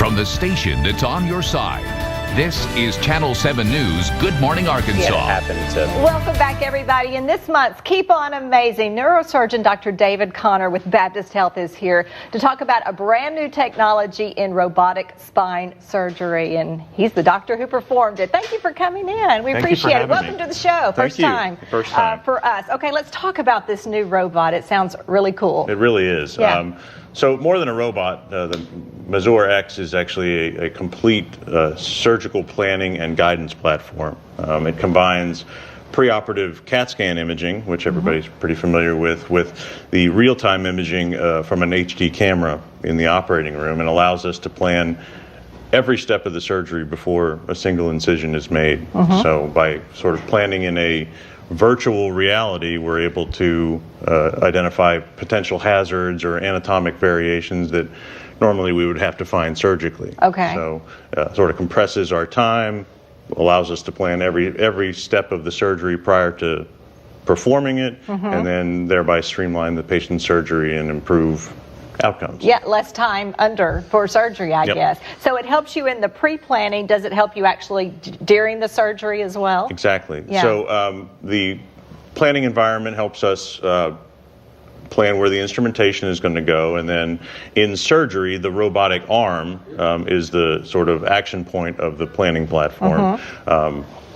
From the station that's on your side, this is Channel 7 News Good Morning Arkansas. Welcome back, everybody. In this month's Keep On Amazing, neurosurgeon Dr. David Connor with Baptist Health is here to talk about a brand new technology in robotic spine surgery. And he's the doctor who performed it. Thank you for coming in. We appreciate it. Welcome to the show. First time for us. Okay, let's talk about this new robot. It sounds really cool. It really is. Yeah. So more than a robot, the Mazor X is actually a complete surgical planning and guidance platform. It combines preoperative CAT scan imaging, which everybody's pretty familiar with the real-time imaging from an HD camera in the operating room, and allows us to plan every step of the surgery before a single incision is made. So by sort of planning in a virtual reality, we're able to identify potential hazards or anatomic variations that normally we would have to find surgically. Okay. So sort of compresses our time, allows us to plan every step of the surgery prior to performing it, and then thereby streamline the patient's surgery and improve outcomes. Yeah, less time for surgery, I guess. So it helps you in the pre-planning. Does it help you actually during the surgery as well? Exactly. Yeah. So the planning environment helps us plan where the instrumentation is going to go, and then in surgery, the robotic arm is the sort of action point of the planning platform.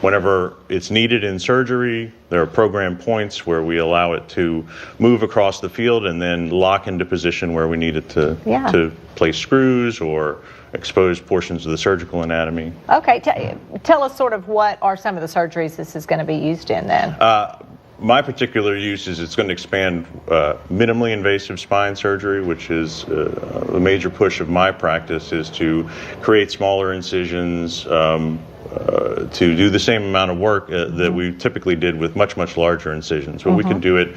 Whenever it's needed in surgery, there are program points where we allow it to move across the field and then lock into position where we need it to place screws or expose portions of the surgical anatomy. Okay, tell us sort of what are some of the surgeries this is going to be used in then? My particular use is it's going to expand minimally invasive spine surgery, which is a major push of my practice, is to create smaller incisions, to do the same amount of work that we typically did with much larger incisions. But we can do it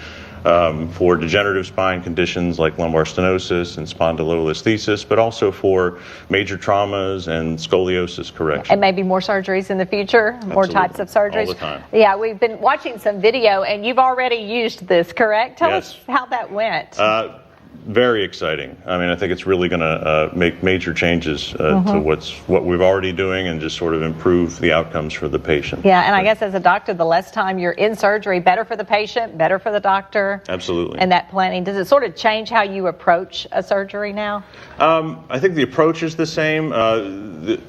for degenerative spine conditions like lumbar stenosis and spondylolisthesis, but also for major traumas and scoliosis correction. And maybe more surgeries in the future, more types of surgeries. All the time. Yeah, we've been watching some video, and you've already used this, correct? Tell us how that went. Very exciting. I mean, I think it's really going to make major changes to what we're already doing, and just sort of improve the outcomes for the patient. Yeah, and I guess as a doctor, the less time you're in surgery, better for the patient, better for the doctor. Absolutely. And that planning, does it sort of change how you approach a surgery now? I think the approach is the same.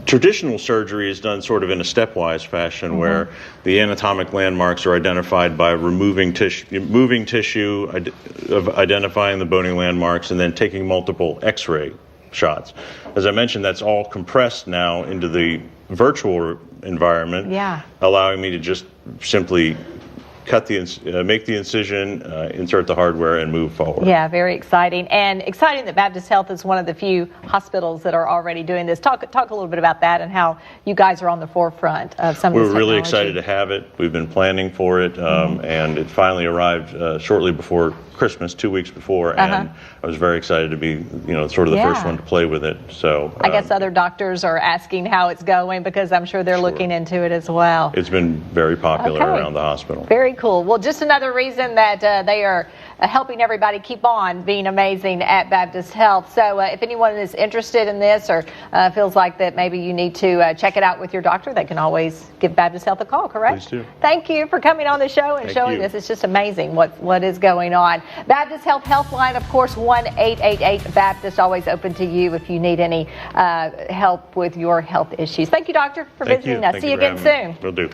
Traditional surgery is done sort of in a stepwise fashion, where the anatomic landmarks are identified by moving tissue, identifying the bony landmarks, and then taking multiple X-ray shots. As I mentioned, that's all compressed now into the virtual environment, allowing me to just simply make the incision, insert the hardware, and move forward. Yeah, very exciting. And exciting that Baptist Health is one of the few hospitals that are already doing this. Talk a little bit about that and how you guys are on the forefront of some of this technology. We're really excited to have it. We've been planning for it, and it finally arrived shortly before Christmas, 2 weeks before, and I was very excited to be, sort of the first one to play with it. So I guess other doctors are asking how it's going, because I'm sure they're looking into it as well. It's been very popular around the hospital. Very cool. Well, just another reason that they are helping everybody keep on being amazing at Baptist Health. So if anyone is interested in this, or feels like that maybe you need to check it out with your doctor, they can always give Baptist Health a call, correct? Please do. Thank you for coming on the show and showing us. It's just amazing what is going on. Baptist Health Helpline, of course, 1-888-BAPTIST, always open to you if you need any help with your health issues. Thank you, doctor, for visiting us. See you again soon. Will do.